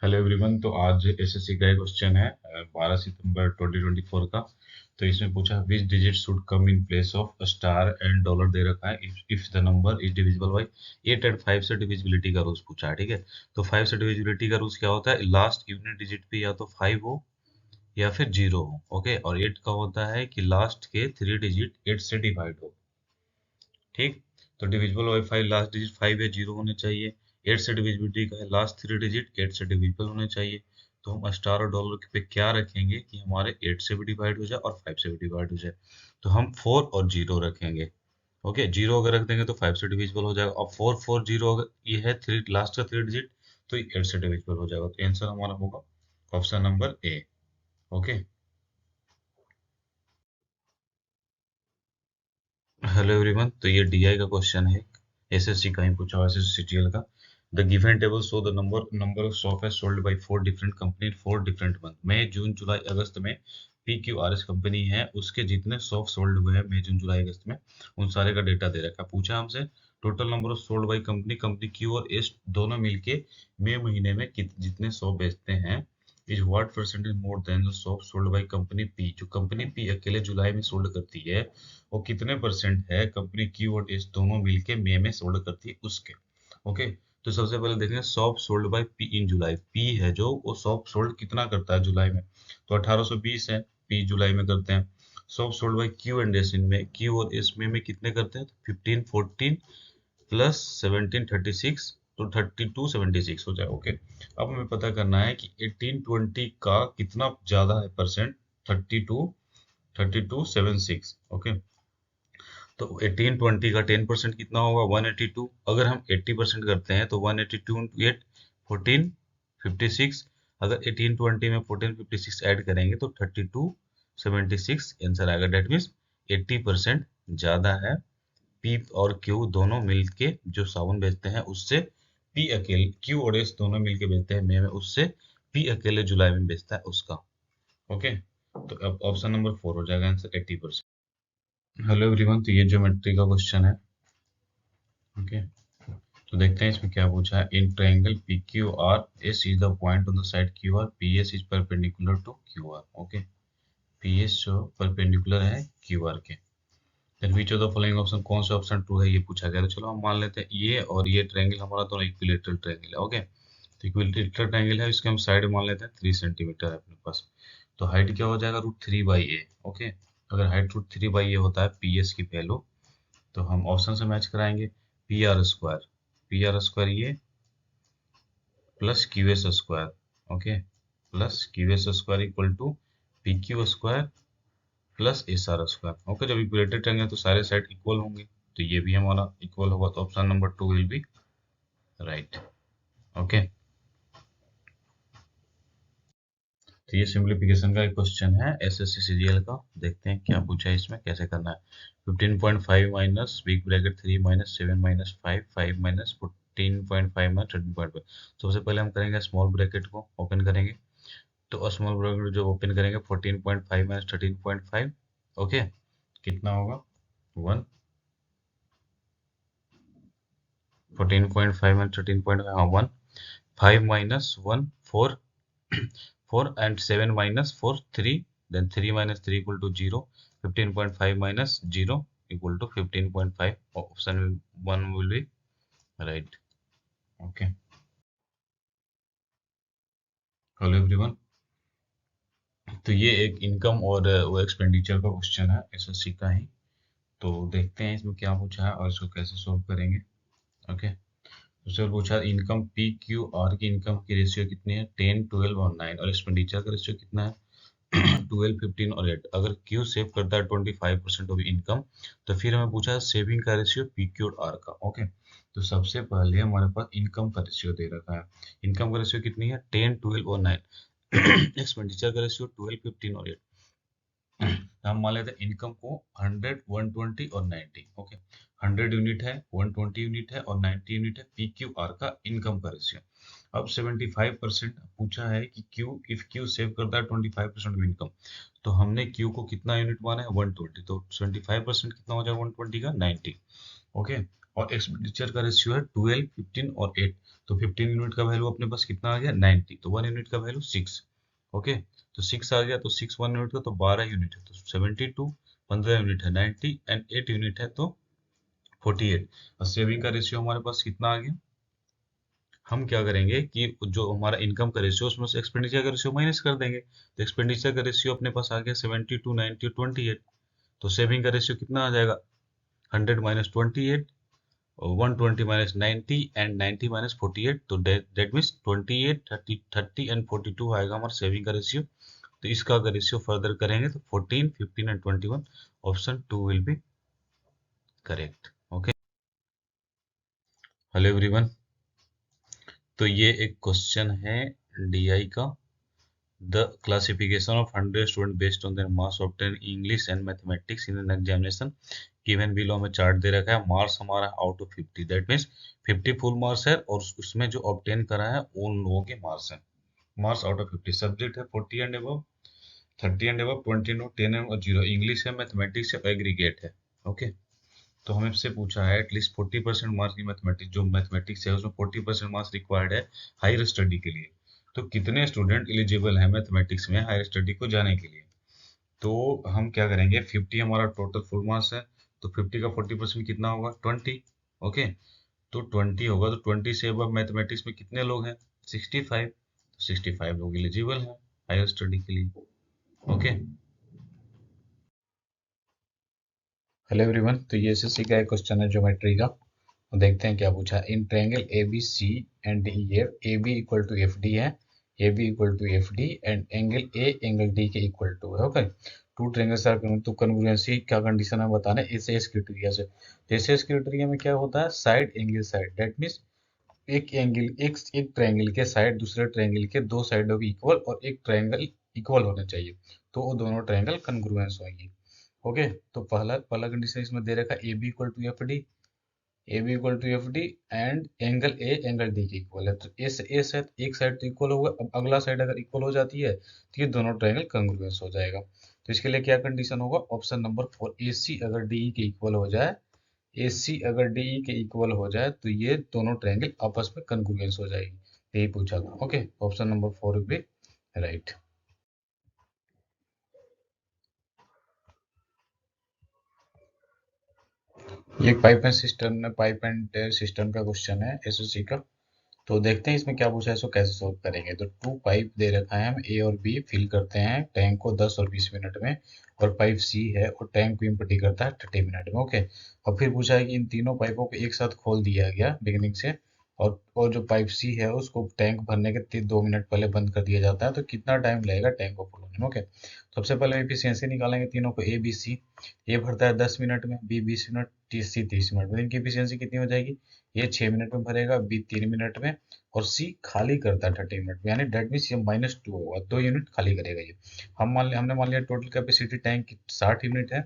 Hello everyone. तो आज SSC का एक क्वेश्चन है 12 सितंबर 2024 का। तो इसमें पूछा which digit should come in place of star and dollar दे रखा है if the number is divisible by 8 and 5 से डिविजिबिलिटी का रूल्स पूछा है। ठीक है। तो 5 से डिविजिबिलिटी का रूल्स क्या होता है, लास्ट यूनिट डिजिट पे या तो 5 हो या फिर 0 हो। ओके। और 8 का होता है कि लास्ट के 3 डिजिट 8 से डिवाइड हो। ठीक। तो डिविजिबल बाई 5 लास्ट डिजिट 5 या 0 होने चाहिए। 8 से डिविजिबिलिटी का है लास्ट 3 डिजिट 8 से डिविजिबल होने चाहिए। तो हम स्टार और डॉलर पे क्या रखेंगे कि हमारे 8 से भी डिवाइड हो जाए और 5 से भी डिवाइड हो जाए। तो हम 4 और 0 रखेंगे। ओके। 0 अगर रख देंगे तो 5 से डिविजिबल हो जाएगा, और 4 4 0 अगर ये है 3 लास्ट का 3 डिजिट तो ये 8 से डिविजिबल हो जाएगा। तो आंसर हमारा होगा ऑप्शन नंबर ए। ओके। Hello everyone. तो ये डीआई का क्वेश्चन है, एसएससी का ही पूछा हुआ, एसएससी सीजीएल का। The given table show the number of sofa sold by 4 different company 4 different month. मई जून जुलाई अगस्त में P Q R S company है, उसके जितने सॉफ्ट सोल्ड हुए हैं मई जून जुलाई अगस्त में, उन सारे का डेटा दे रखा है। पूछा हमसे total number of sold by company, company Q और एस दोनों मिलके मई महीने में जितने सॉ बेचते हैं is what percentage more than the soft sold by company P. जो कंपनी पी अकेले जुलाई में सोल्ड करती है वो कितने परसेंट है कंपनी क्यू और एस दोनों मिलके मई में सोल्ड करती है उसके। ओके। तो सबसे पहले देखेंगे soft sold by P in July. P है जो वो सॉफ्ट सोल्ड कितना करता है जुलाई में, तो 1820 है, पी जुलाई में करते हैं। Soft sold by Q and S, इनमें क्यू और एस में कितने करते हैं, 15 14 प्लस 17 36, तो 32 76 हो जाए। ओके। अब हमें पता करना है कि 1820 का कितना ज्यादा है परसेंट, 32 32 76। ओके। तो 1820 का 10% कितना होगा, 182। अगर हम 80% करते हैं तो 182 इंटू 8 1456। अगर 1820 में 1456 ऐड करेंगे तो 32 76 आंसर आएगा। डेट मीन्स 80% ज्यादा है पी और क्यू दोनों मिलके जो साबुन बेचते हैं उससे। पी अकेले, क्यू और एस दोनों मिलके बेचते हैं मई में उससे, पी अकेले जुलाई में बेचता है उसका। ओके। तो अब ऑप्शन नंबर 4 हो जाएगा आंसर 80%। Hello everyone. तो ये ज्योमेट्री का क्वेश्चन है। ओके। तो देखते हैं इसमें क्या पूछा है। In triangle P Q R S is the point on the side Q R, P S is perpendicular to Q R. Okay. P S जो परपेंडिकुलर है क्यू आर के। Then which of the following option, कौन सा option true है ये पूछा गया। तो चलो हम मान लेते हैं ये और ये ट्रायंगल हमारा दोनों इक्विलेटरल ट्रायंगल है। ओके। तो इक्विलेटरल ट्रायंगल है, इसके हम साइड मान लेते हैं 3 सेंटीमीटर है अपने पास। तो हाइट क्या हो जाएगा, √3/a। ओके। अगर हाइट √3/a होता है पी एस की वैल्यू, तो हम ऑप्शन से मैच कराएंगे। पी आर स्क्वायर ये plus Q S square. Okay. Plus Q S square equal to P Q square plus S R square. Okay. जब इक्वलेटेड रहेंगे तो सारे साइड इक्वल होंगे, तो ये भी हमारा इक्वल होगा, तो option number 2 will be right. Okay. तो ये सिंप्लीफिकेशन का एक क्वेश्चन है एसएससी सीजीएल का। देखते हैं क्या पूछा है, इसमें कैसे करना है। 15.5 minus big bracket 3 minus 7 minus 5 5 minus 14.5 minus 13.5। सबसे पहले हम करेंगे स्मॉल ब्रैकेट को ओपन करेंगे। तो स्मॉल ब्रैकेट जो ओपन करेंगे 14.5 माइनस 13.5। ओके। कितना होगा 1। 14.5 माइनस 13.5, हाँ 1। 5 minus 1 4, 4 and 7 minus 4 3, then 3 minus 3 equal to 0, 15.5 minus 0 equal to 15.5, option 1 will be right. Okay. Hello everyone. तो ये एक इनकम और वो एक्सपेंडिचर का क्वेश्चन है एसएससी का ही। तो देखते हैं इसमें क्या पूछा है और इसको कैसे सोल्व करेंगे। ओके। उससे पूछा इनकम पी क्यू आर की इनकम की रेशियो कितनी है, 10 12 और 9, और एक्सपेंडिचर का रेशियो कितना है 12 15 और 8। अगर क्यू सेव करता है 25% ऑफ इनकम, तो फिर हमें पूछा है सेविंग का रेशियो पी क्यू और आर का। ओके। तो सबसे पहले हमारे पास इनकम का रेशियो दे रखा है। इनकम का रेशियो कितनी है 10 12 और 9। एक्सपेंडिचर का रेशियो 12 15 और 8। तो हम मान लेते हैं इनकम को 100 120 और 90। ओके। 100 यूनिट है, 120 यूनिट है और 90 यूनिट है पी क्यू आर का इनकम का रेशियो। अब 75% पूछा है कि क्यू, इफ क्यू सेव करता है 25% ऑफ इनकम, तो हमने क्यू को कितना यूनिट माना है 120, तो 75% कितना हो जाएगा 120 का 90। ओके। और एक्सपेंडिचर का रेशियो है 12, 15 और 8। तो 15 यूनिट का वैल्यू अपने पास कितना आ गया 90, तो 1 यूनिट का वैल्यू 6। ओके, तो 6 आ गया, तो 6 1 यूनिट का तो 12 यूनिट है, तो 72। 15 यूनिट है 90 एंड 8 यूनिट है तो 48। और सेविंग का रेशियो हमारे पास कितना आ गया, हम क्या करेंगे कि जो हमारा इनकम का रेशियो उसमें से एक्सपेंडिचर का रेशियो माइनस कर देंगे, तो एक्सपेंडिचर का रेशियो अपने पास आ गया 72, 90, 28। तो सेविंग का रेशियो कितना आ जाएगा 100 माइनस 28, और 120 माइनस 90 एंड 90 माइनस 48, तो दैट मीन्स 28, 30, 30 एंड 42 आएगा हमारा सेविंग का रेशियो। तो इसका अगर रेशियो फर्दर करेंगे तो 14, 15 and 21, option 2 will be correct. Okay, hello everyone, तो ये एक क्वेश्चन है डीआई का। The classification of 100 student based on their marks obtain English and mathematics in an examination given below में चार्ट दे रखा है। मार्क्स हमारा out of 50, that means 50 full marks है और उसमें जो ऑब्टेन करा है उन लोगों के मार्क्स हैं। मार्क्स आउट ऑफ 50, सब्जेक्ट है 40 and above, 30 and above, 20 no, 10 और 0, इंग्लिश है, मैथमेटिक्स है, एग्रीगेट है। ओके, तो हमसे पूछा है एटलीस्ट 40% मार्क्स की मैथमेटिक्स, जो मैथमेटिक्स है उसमें 40% मार्क्स रिक्वायर्ड है हायर स्टडी के लिए। तो कितने स्टूडेंट एलिजिबल हैं मैथमेटिक्स में हायर स्टडी को जाने के लिए। तो हम क्या करेंगे, 50 हमारा टोटल फुल मार्क्स है, तो 50 का 40% कितना होगा 20। ओके, तो 20 होगा, तो 20 से अब मैथमेटिक्स में कितने लोग हैं 65, तो 65 लोग एलिजिबल हैं हायर स्टडी के लिए। ओके, हेलो एवरीवन, तो ये एसएससी का एक क्वेश्चन है ज्योमेट्री का। तो देखते हैं क्या पूछा है। In triangle A B C and D F, A B equal to F D है, A B equal to F D and angle A angle D के इक्वल टू है। ओके, टू ट्रायंगल्स आर, तो congruency का condition है बताना S S criteria से। तो S S criteria में क्या होता है, side angle side, that means एक एंगल, एक ट्रायंगल के साइड दूसरे ट्रायंगल के दो साइडों की इक्वल, और एक ट्रायंगल इक्वल होना चाहिए, तो वो दोनों ट्रायंगल कन्ग्रुएंस होंगी। ओके, तो पहला पहला कंडीशन इसमें दे रखा है A B equal to F D, A B equal to F D and angle A angle D के इक्वल है। तो ए से एक साइड तो इक्वल होगा, अब अगला साइड अगर इक्वल हो जाती है तो ये दोनों ट्रायंगल कंग्रुएंस हो जाएगा। तो इसके लिए क्या कंडीशन होगा, ऑप्शन नंबर 4, ए सी अगर डी के इक्वल हो जाए, ए सी अगर डी के इक्वल हो जाए तो ये दोनों ट्रायंगल आपस में कंग्रुएंस हो जाएगी। यही पूछा था। Okay, option number 4 will be right. ये पाइप एंड टेयर सिस्टम का क्वेश्चन है एसएससी का। तो देखते हैं इसमें क्या पूछा है, इसको कैसे सोल्व करेंगे। तो टू पाइप दे रखा है, हम ए और बी फिल करते हैं टैंक को 10 और 20 मिनट में, और पाइप सी है और टैंक को एम्प्टी करता है 30 मिनट में। ओके, अब फिर पूछा है कि इन तीनों पाइपों को एक साथ खोल दिया गया बिगिनिंग से, और जो पाइप सी है उसको टैंक भरने के 2 मिनट पहले बंद कर दिया जाता है, तो कितना टाइम लगेगा टैंक को फुल होने में। ओके, सबसे पहले एफिशिएंसी निकालेंगे तीनों को, ए बी सी। ए भरता है 10 मिनट में, बी 20 मिनट, सी 30 मिनट में। इनकी एफिशिएंसी कितनी हो जाएगी, ये 6 मिनट में भरेगा, बी 3 मिनट में, और सी खाली करता है 30 मिनट में, यानी डेट मीन्स ये -2 होगा, 2 यूनिट खाली करेगा ये। हमने मान लिया टोटल कैपेसिटी टैंक की 60 यूनिट है,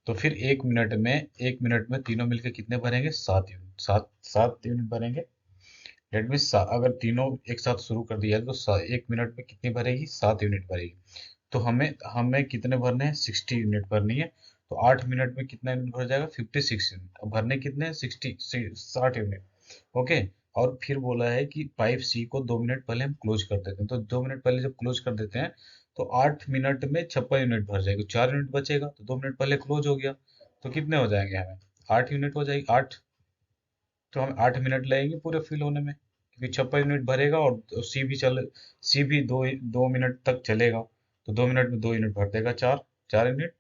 तो फिर 1 मिनट में तीनों मिलकर कितने भरेंगे, 7 यूनिट, सात सात यूनिट भरेंगे। डेट मीन्स अगर तीनों एक साथ शुरू कर दिया तो 1 मिनट में कितनी भरेगी, 7 यूनिट भरेगी। तो हमें हमें कितने भरने हैं, 60 यूनिट भरनी है। तो 8 मिनट में कितना यूनिट भर जाएगा, 56 यूनिट। अब भरने कितने हैं, 60 यूनिट। ओके, और फिर बोला है कि पाइप सी को 2 मिनट पहले हम क्लोज कर देते हैं, तो 2 मिनट पहले जब क्लोज कर देते हैं तो 8 मिनट में 56 यूनिट भर जाएगी, 4 यूनिट बचेगा, तो 2 मिनट पहले क्लोज हो गया, तो कितने हो जाएंगे हमें, 8 यूनिट हो जाएगी, 8। तो हम 8 मिनट लगेंगे पूरे फिल होने में, क्योंकि 56 यूनिट भरेगा, और सी भी 2 2 मिनट तक चलेगा, तो 2 मिनट में 2 यूनिट भर देगा, 4 4 यूनिट,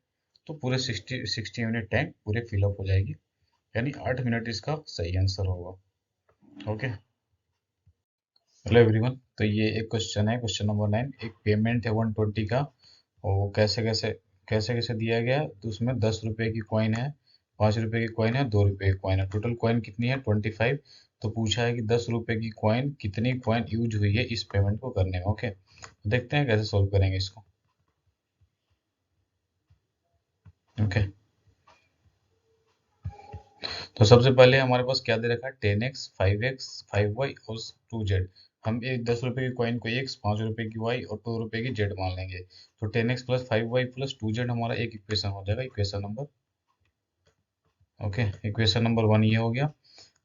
तो पूरे 60 यूनिट टैंक पूरे फिलअप हो जाएगी, यानी 8 मिनट इसका सही आंसर होगा। ओके, हेलो एवरीवन, तो ये एक क्वेश्चन है, क्वेश्चन नंबर 9। एक पेमेंट है 120 का, और वो कैसे कैसे दिया गया है। तो उसमें 10 रुपए की कॉइन है, 5 रुपए की कॉइन है, 2 रुपए की कॉइन है, टोटल कॉइन कितनी है 25। तो पूछा है कि 10 रुपए की कॉइन, कितनी कॉइन यूज हुई है इस पेमेंट को करने में। ओके, तो देखते हैं कैसे सोल्व करेंगे इसको। ओके, तो सबसे पहले हमारे पास क्या दे रखा है, 10x, 5x, 5y और 2z। हम एक 10 रुपए की कॉइन को x, 5 रुपए की y और 2 रुपए की z मान लेंगे। तो 10x plus 5y plus 2z हमारा एक इक्वेशन हो जाएगा, equation number okay, equation number 1 ये हो गया।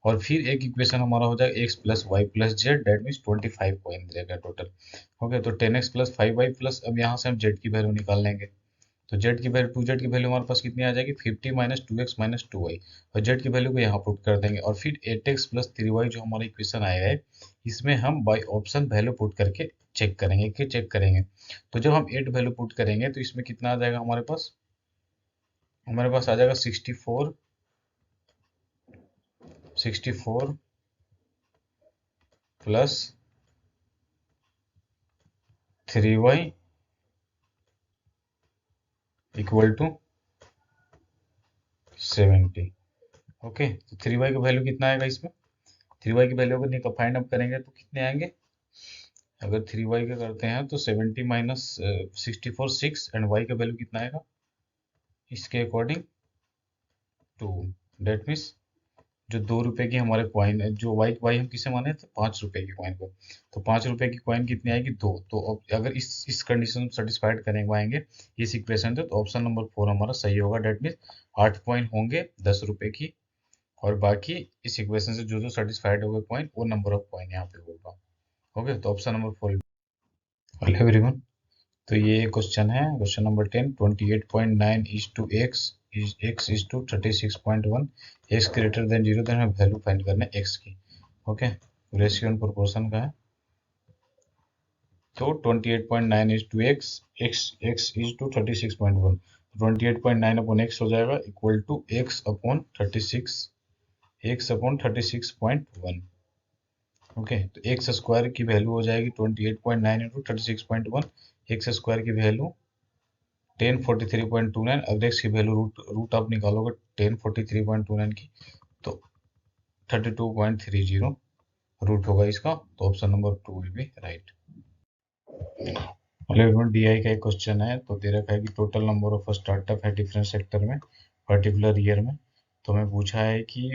और फिर एक इक्वेशन हमारा हो जाएगा X plus Y plus Z, that means 25 point देगा टोटल। ओके, तो 10x प्लस 5y प्लस, अब यहाँ से हम जेड की वैल्यू निकाल लेंगे। तो जेड की वैल्यू, टू जेड की वैल्यू हमारे पास कितनी आ जाएगी, 50 माइनस 2x माइनस 2y, और जेड की वैल्यू को यहाँ पुट कर देंगे। और फिर 8x प्लस 3y जो हमारा इक्वेशन आएगा है, इसमें हम बाई ऑप्शन वैल्यू पुट करके चेक करेंगे कि चेक करेंगे। तो जब हम 8 वैल्यू पुट करेंगे तो इसमें कितना आ जाएगा हमारे पास आ जाएगा 64 plus 3y equal to 70। Okay, तो 3y का वैल्यू कितना आएगा इसमें, 3y की वैल्यू अगर फाइंड अप करेंगे तो कितने आएंगे, अगर 3y का करते हैं तो 70 माइनस 64 6, एंड y का वैल्यू कितना आएगा इसके अकॉर्डिंग 2। डेट मीन्स जो 2 रुपए की हमारे कॉइन है, जो वाई हम किसे माने थे, 5 रुपए की कॉइन को, तो 5 रुपए की कॉइन कितनी आएगी, 2। तो अब अगर इस कंडीशन सेटिस्फाइड करेंगे पाएंगे इस इक्वेशन से, तो ऑप्शन नंबर 4 हमारा सही होगा। डेट मीन्स 8 कॉइन होंगे 10 रुपए की, और बाकी इस इक्वेशन से जो जो सेटिस्फाइड होगा कॉइन, वो नंबर ऑफ कॉइन यहाँ पे होगा। ओके, तो ऑप्शन नंबर 4। हेलो एवरीवन, तो ये क्वेश्चन है, question number 10, 28.9 is to X is to 36.1, X greater than 0, then हमें वैल्यू फाइंड करना है एक्स की। ओके, रेशियो एंड प्रोपोर्शन का है। तो 28.9 is to X, X is to 36.1, 28.9 upon X हो जाएगा equal to X upon 36.1। Okay, तो एक्स स्क्वायर की वैल्यू हो जाएगी 28.9 इंटू 36.1, एक्स स्क्वायर की वैल्यू 1043.29, अब एक्स की वैल्यू रूट आप निकालोगे 1043.29 की, तो 32.30 रूट होगा इसका, तो option number 2 will be right. Hello, DI का एक क्वेश्चन है, तो दे रखा है कि टोटल नंबर ऑफ स्टार्टअप है डिफरेंट सेक्टर में पर्टिकुलर ईयर में। तो हमें पूछा है कि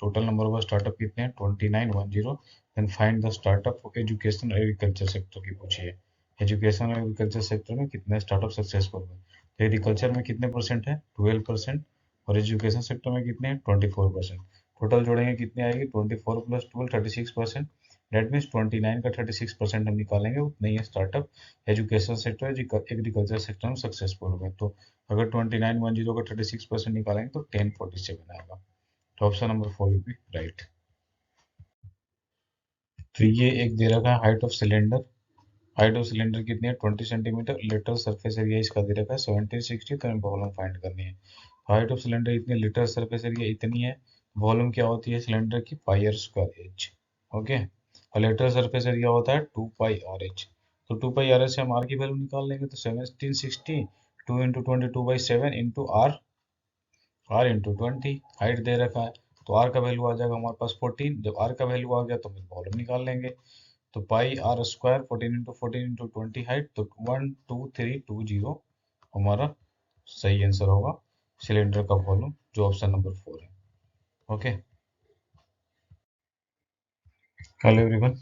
टोटल नंबर ऑफ स्टार्टअप कितने हैं, 2910, then find the startup for education agriculture sector की पूछी है। एजुकेशन और एग्रीकल्चर सेक्टर में कितने स्टार्टअप सक्सेसफुल हुए, तो एग्रीकल्चर में कितने परसेंट है, 12%, और एजुकेशन सेक्टर में कितने हैं, 24%। टोटल जोड़ेंगे कितने आएगी, 24 प्लस 12 36%, डेट मीन्स 29 का 36% हम निकालेंगे, उतने ही startup education sector agriculture sector में सक्सेसफुल हुए। तो अगर 2910 का 36% निकालेंगे तो 1047 आएगा, तो option number 4 will be right. तो ये एक दे रखा है height of cylinder, height of cylinder कितनी है, 20 सेंटीमीटर, लिटर सरफेस एरिया इसका दे रखा है 1760, तो हमें वॉल्यूम फाइंड करनी है। हाइट ऑफ सिलेंडर इतनी, लिटर सरफेस एरिया इतनी है, वॉल्यूम क्या होती है सिलेंडर की, पाई आर स्क्वायर एच। ओके, और लिटर सरफेस एरिया होता है 2 पाई आर एच, तो 2 पाई आर एच से हम आर की वैल्यू निकाल लेंगे, तो 1760 2 into 22/7 into R into 20, height दे रखा है, तो आर का वैल्यू आ जाएगा हमारे पास 14। जब आर का वैल्यू आ गया तो फिर वॉल्यूम निकाल लेंगे, तो पाई आर स्क्वायर 14 into 20 हाइट, तो 12320 हमारा सही आंसर होगा सिलेंडर का वॉल्यूम, जो ऑप्शन नंबर 4 है। ओके, हेलो एवरीवन,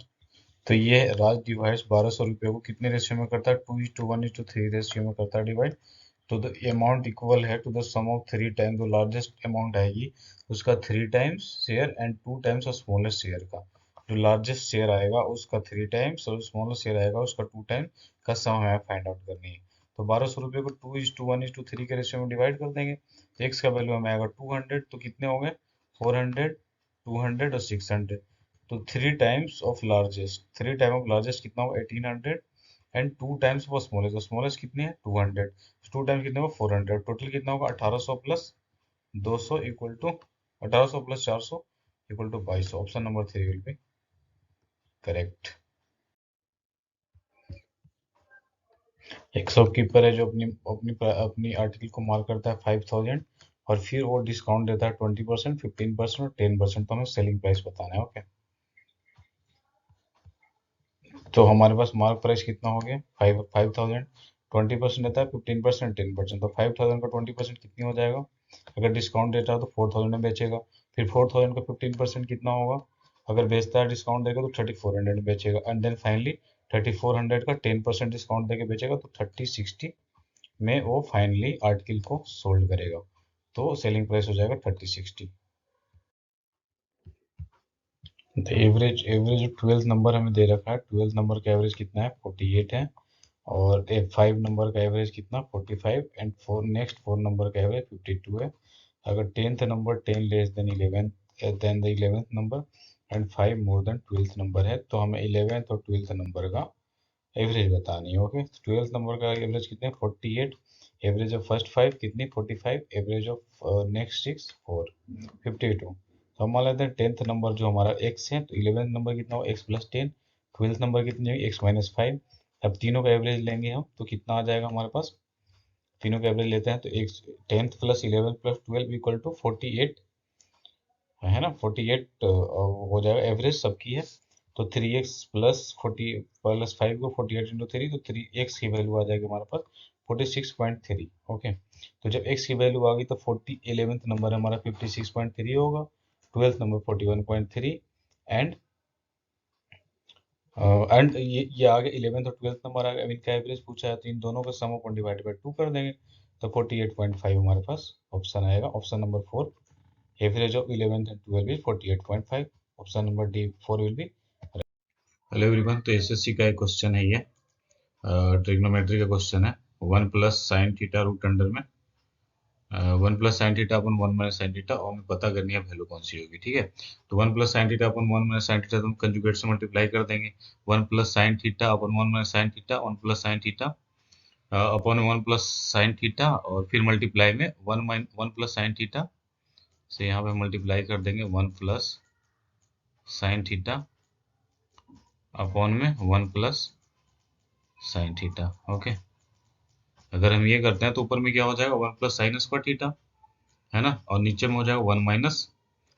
तो ये राज डिवाइड्स 1200 रुपये को कितने रेशियो में करता है, 2:1:3 रेशियो में करता है डिवाइड। तो द अमाउंट इक्वल है to the sum of 3 time, जो लार्जेस्ट अमाउंट आएगी उसका 3 times share and 2 times smallest share का, जो लार्जेस्ट शेयर आएगा उसका 3 टाइम्स और स्मॉलेस्ट शेयर आएगा उसका 2 टाइम का सम हमें फाइंड आउट करनी है। तो 1200 रुपये को 2:1:3 के रेशियो में डिवाइड कर देंगे, एक्स का वैल्यू हमें आएगा 200, तो कितने हो गए 400, 200 और 600, तो 3 टाइम ऑफ लार्जेस्ट कितना होगा 1800, एंड 2 टाइम्स वो स्मॉलेस्ट, तो स्मॉलेस्ट कितने हैं 200, 2 टाइम्स कितने होगा 400, टोटल कितना होगा 1800 plus 200 equal to 1800 plus 400 equal to 2200, option number 3 will be correct. एक शॉपकीपर है जो अपनी अपनी अपनी आर्टिकल को मार्क करता है 5000, और फिर वो डिस्काउंट देता है 20%, 15% और 10%, तो हमें सेलिंग प्राइस बताना है। ओके, तो हमारे पास मार्क प्राइस कितना हो गया 5000, 20% रहता है, 15% 10%, तो 5000 का 20% कितनी हो जाएगा, अगर डिस्काउंट देता है तो 4000 में बेचेगा, फिर 4000 का 15% कितना होगा, अगर बेचता है डिस्काउंट देगा तो 3400 में बेचेगा, एंड देन फाइनली 3400 का 10% डिस्काउंट देके बेचेगा, तो 3060 में वो फाइनली आर्टिकल को सोल्ड करेगा। तो सेलिंग प्राइस हो जाएगा 3060। तो एवरेज एवरेज 12th नंबर हमें दे रखा है, 12th नंबर का एवरेज कितना है 48 है, और 5 नंबर का एवरेज कितना 45, एंड 4 नेक्स्ट 4 नंबर का एवरेज 52 है। अगर 10th number 10 less than 11th then the 11th number and 5 more than 12th number है, तो हमें 11th और 12th नंबर का एवरेज बतानी है। ओके, 12th नंबर का एवरेज कितने 48, एवरेज ऑफ फर्स्ट 5 कितनी 45, एवरेज ऑफ नेक्स्ट 6 4 52। तो हम मान लेते हैं 10th नंबर जो हमारा x है, तो 11th नंबर कितना हो x प्लस 10, 12th नंबर कितनी होगी x माइनस 5। अब तीनों का एवरेज लेंगे हम तो कितना आ जाएगा हमारे पास, तीनों का एवरेज लेते हैं तो x 10th plus 11th plus 12 equal to 48 है ना, 48 हो जाएगा, एवरेज सबकी है। तो 3x प्लस 40 प्लस 5 को 48 इंटू 3, तो 3x की वैल्यू आ जाएगी हमारे पास 46.3। ओके, तो जब x की वैल्यू आ गई तो 11th नंबर हमारा 56.3 होगा, 12th नंबर 41.3, एंड ये आ गया 11th और 12th नंबर आ गया। अब इनका एवरेज पूछा है तो इन दोनों का सम अपन डिवाइड बाय 2 कर देंगे, तो 48.5 हमारे पास ऑप्शन आएगा, option number 4। Average of 11th and 12 is 48.5, option number D 4 will B. Hello everyone, तो एसएससी का एक क्वेश्चन है, ये ट्रिग्नोमेट्री का क्वेश्चन है। 1 plus sine theta root under में 1 plus sine theta upon 1 minus sine theta, और हमें पता करनी है वैल्यू कौन सी होगी। ठीक है, तो 1 plus sine theta upon 1 minus sine theta, तो हम कंजुगेट से मल्टीप्लाई कर देंगे। 1 plus sine theta upon 1 minus sine theta, 1 plus sine theta upon 1 plus sine theta, और फिर मल्टीप्लाई में 1 प्लस साइन थीटा से यहाँ पे मल्टीप्लाई कर देंगे 1 प्लस साइन थीटा अपॉन में 1 प्लस साइन थीटा। ओके, अगर हम ये करते हैं तो ऊपर में क्या हो जाएगा 1 प्लस साइन स्क्वायर थीटा, है ना, और नीचे में हो जाएगा 1 माइनस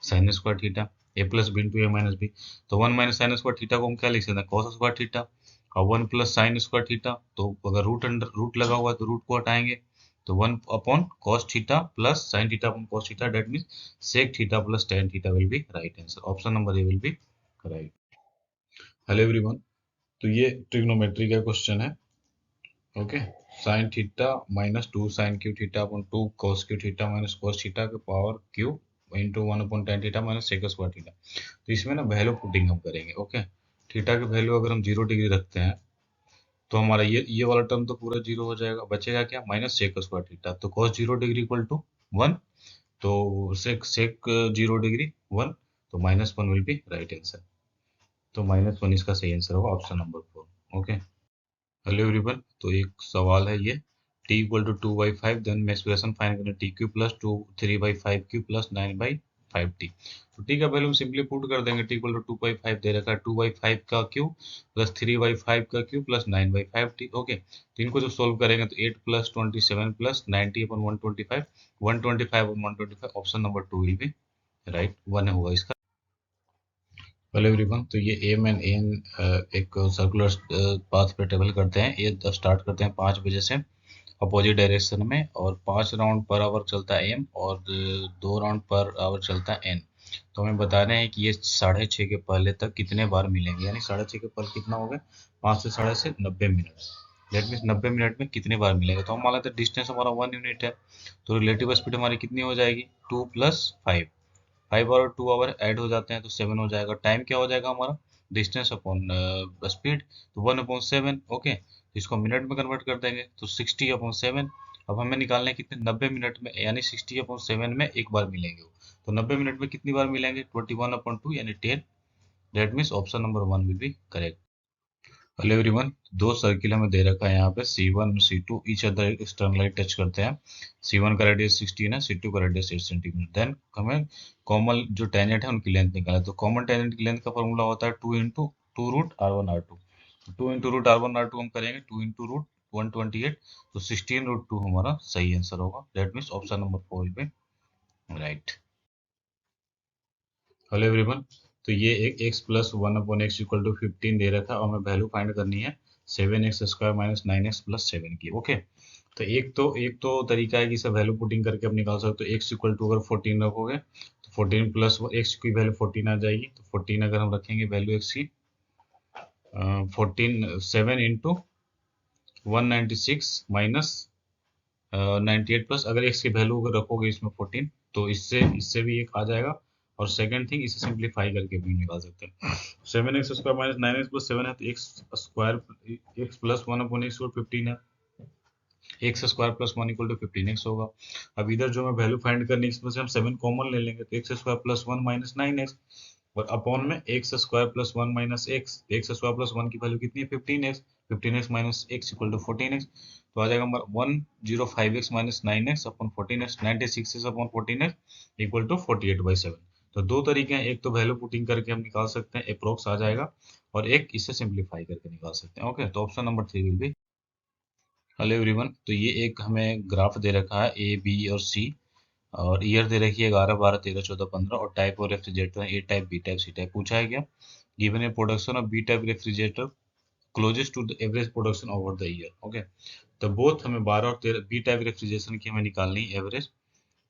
साइन स्क्वायर थीटा, ए प्लस बी इंटू ए माइनस बी। तो 1 माइनस साइन स्क्वायर थीटा को हम क्या लिख सकते हैं कॉस स्क्वायर थीटा, और 1 प्लस साइन स्क्वायर थीटा, तो अगर रूट अंडर रूट लगा हुआ है तो रूट को हटाएंगे, तो 1 upon cos theta plus sine theta upon cos theta, that means sec theta plus tan theta will be right answer, option number A will be right. Hello everyone, तो ये trigonometry का क्वेश्चन है। Okay, sine theta minus 2 sine cube theta upon 2 cos cube theta minus cos theta के power cube into 1 upon tan theta minus sec square theta. तो इसमें ना value putting हम करेंगे। ओके, थीटा की वैल्यू अगर हम 0 डिग्री रखते हैं तो हमारा ये वाला टर्म तो पूरा 0 हो जाएगा, बचेगा क्या माइनस सेक स्क्वायर थीटा, तो कॉस 0 डिग्री इक्वल टू 1, तो सेक 0 डिग्री 1, तो minus 1 will be right answer, तो माइनस 1 इसका सही आंसर होगा, option number 4। Okay, hello everyone, तो एक सवाल है ये, t इक्वल टू 2/5, देन मैं एक्सप्रेशन फाइंड करना T Q plus 3/5 Q plus 9/5 T. तो टी का वैल्यू हम सिंपली पुट कर देंगे, टी इक्वल टू 2/5 दे रखा है, 2/5 का क्यू प्लस 3/5 का क्यू प्लस 9/5 टी। ओके, तो इनको जब सोल्व करेंगे तो 8 plus 27 plus 90 upon 125, 125 upon 125, option number 2 will be right, 1 होगा इसका। हेलो एवरीवन, तो ये एम एंड एन एक सर्कुलर पाथ पे ट्रेवल करते हैं। ये स्टार्ट करते हैं 5 बजे से अपोजिट डायरेक्शन में, और 5 राउंड पर आवर चलता है एम, और 2 राउंड पर आवर चलता है एन। तो हमें बताना है कि ये 6:30 के पहले तक कितने बार मिलेंगे, यानी 6:30 के पहले कितना हो गया 5 से 6:30 90 मिनट, दैट मीन्स 90 मिनट में कितने बार मिलेंगे। तो हम मान लेते हैं डिस्टेंस हमारा 1 यूनिट है, तो रिलेटिव स्पीड हमारी कितनी हो जाएगी 2 प्लस 5, 5 और 2 आवर ऐड हो जाते हैं तो 7 हो जाएगा। टाइम क्या हो जाएगा हमारा डिस्टेंस अपॉन स्पीड, तो 1/7। ओके, तो इसको मिनट में कन्वर्ट कर देंगे तो 60/7। अब हमें निकालने कितने 90 मिनट में, यानी 60/7 में एक बार मिलेंगे वो, तो 90 मिनट में कितनी बार मिलेंगे 21/2 यानी 10, that means option number 1 will be correct. Hello everyone, दो सर्किल हमें दे रखा है यहाँ पे C1 और C2 ईच अदर एक्सटर्नलाइट टच करते हैं। C1 का रेडियस 16 है, C2 का रेडियस 8 सेंटीमीटर। देन हमें कॉमन जो टेंजेंट है उनकी लेंथ निकालना है, तो कॉमन टेंजेंट की लेंथ का फॉर्मूला होता है 2 into 2 root R1 R2। 2 into root R1 R2 हम करेंगे 2 इंटू रूट 128, तो 16 रूट 2 हमारा सही आंसर होगा, that means option number 4 will be right. Hello everyone, तो ये एक x plus 1/x equal to 15 दे रखा है, और हमें वैल्यू फाइंड करनी है 7x square minus 9x plus 7 की। ओके, तो एक तो तरीका है कि इसे वैल्यू पुटिंग करके आप निकाल सकते हो। x इक्वल टू अगर 14 रखोगे तो 14 प्लस x की वैल्यू 14 आ जाएगी, तो 14 अगर हम रखेंगे वैल्यू x की 14 7 इंटू 196 माइनस 98 प्लस अगर x की वैल्यू अगर रखोगे इसमें 14, तो इससे इससे भी एक आ जाएगा। और सेकंड थिंग, इसे सिंप्लीफाई करके भी निकाल सकते हैं। 7x square minus 9x plus 7 है, तो x square x plus 1 upon x और 15 है, X square plus 1 equal to 15x होगा। अब इधर जो मैं वैल्यू फाइंड करनी है, इसमें से हम 7 कॉमन ले लेंगे, तो X square plus 1 minus 9x, और अपॉन में x square plus 1 minus x, x square plus 1 की वैल्यू कितनी है 15x, 15x minus x equal to 14x, तो आ जाएगा हमारा 105x minus 9x upon 14x, 96x upon 14x equal to 48/7। तो दो तरीके हैं, एक तो वैल्यू पुटिंग करके हम निकाल सकते हैं, अप्रोक्स आ जाएगा, और एक इसे सिंप्लीफाई करके निकाल सकते हैं। ओके, तो option number 3 will B. Hello everyone, तो ये एक हमें ग्राफ दे रखा है ए बी और सी, और ईयर दे रखी है 11 12 13 14 15, और type of refrigerator A type B type C type पूछा है क्या। Given a production of B type refrigerator closest to the average production over the year. Okay, तो बोथ हमें 12 और 13 बी टाइप रेफ्रिजरेशन की हमें निकालनी है एवरेज।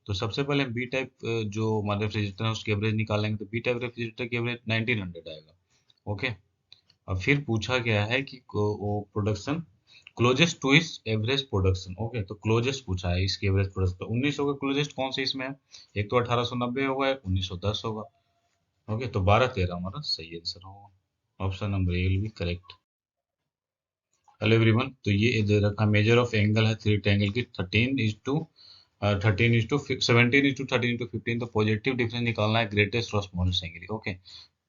तो सबसे पहले हम बी टाइप जो हमारे रेफ्रिजरेटर है उसकी एवरेज निकालेंगे, तो बी टाइप रेफ्रिजरेटर की एवरेज 1900 आएगा। ओके, और फिर पूछा गया है कि वो प्रोडक्शन क्लोजेस्ट टू इस एवरेज प्रोडक्शन। ओके, तो क्लोजेस्ट पूछा है इसकी एवरेज प्रोडक्शन, तो 1900 का क्लोजेस्ट कौन से इसमें है, एक तो 1890 होगा, एक 1910 होगा। ओके, तो 12 13 हमारा सही आंसर होगा, option number A will be correct. Hello everyone, तो ये दे रखा मेजर ऑफ एंगल है थ्री ट्रायंगल की 13:13:15, तो पॉजिटिव डिफरेंस निकालना है ग्रेटेस्ट और स्मॉलेस्ट एंगल। ओके,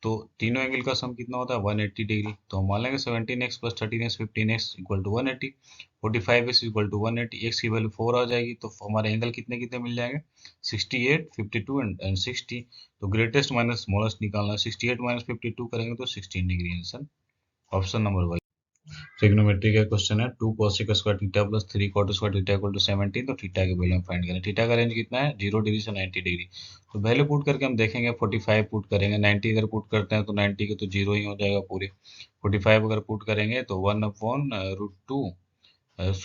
तो तीनों एंगल का सम कितना होता है 180 डिग्री, तो हम मान लेंगे 17x plus 13x 15x equal to 180, 45x equal to 180, x की वैल्यू 4 आ जाएगी, तो हमारे एंगल कितने कितने मिल जाएंगे 68 52 एंड 60। तो ग्रेटेस्ट माइनस स्मॉलेस्ट निकालना है, 68 माइनस 52 करेंगे तो 16 degree answer, option number. Trigonometry का क्वेश्चन है 2 cosec square theta plus 3 cot square theta equal to 17, तो थीटा के वैल्यू हम फाइंड करें। थीटा का रेंज कितना है 0 डिग्री से 90 डिग्री, तो वैल्यू पुट करके हम देखेंगे 45 पुट करेंगे, 90 अगर पुट करते हैं तो 90 के तो जीरो ही हो जाएगा पूरे, 45 अगर पुट करेंगे तो 1/√2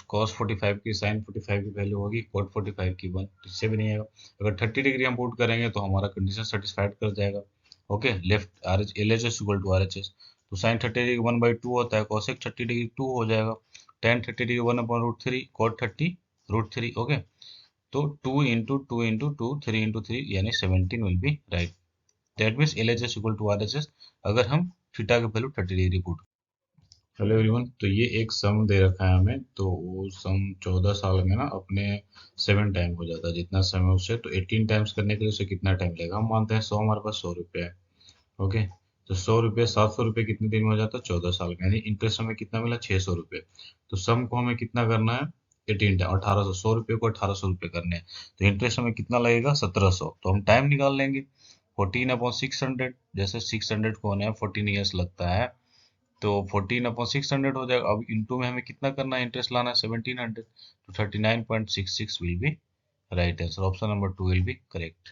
cos 45 की sin 45 की वैल्यू होगी cot 45 की 1, इससे भी नहीं आएगा। अगर 30 डिग्री हम पुट करेंगे तो हमारा कंडीशन सेटिस्फाइड कर जाएगा। Okay, left R H L H S equal to R H S, तो साइन 30 डिग्री 1/2 होता है, कोसेक 30 डिग्री 2 हो जाएगा, टेन 30 डिग्री 1/√3, कॉट 30√3। ओके, तो 2 इंटू 2 इंटू 2 3 इंटू 3 यानी 17 will be right. That means L H S equal to R H S, अगर हम theta की value 30 degree put. Hello everyone, तो ये एक सम दे रखा है हमें, तो वो सम 14 साल में ना अपने 7 टाइम हो जाता है जितना समय उससे, तो 18 टाइम्स करने के लिए उसे कितना टाइम लगेगा। हम मानते हैं 100 हमारे पास 100 रुपये है। ओके, तो 100 रुपये 700 रुपये कितने दिन में हो जाता है 14 साल में, यानी इंटरेस्ट हमें कितना मिला 600 रुपये। तो सम को हमें कितना करना है 18 टाइम 1800, 100 रुपये को 1800 रुपये करने हैं, तो इंटरेस्ट हमें कितना लगेगा 1700, तो हम टाइम निकाल लेंगे 14/600, जैसे 600 को होने 14 ईयर्स लगता है, तो 14/600 हो जाएगा। अब इंटू में हमें कितना करना है इंटरेस्ट लाना है 1700, तो 39.66 will be right answer, option number 2 will be correct.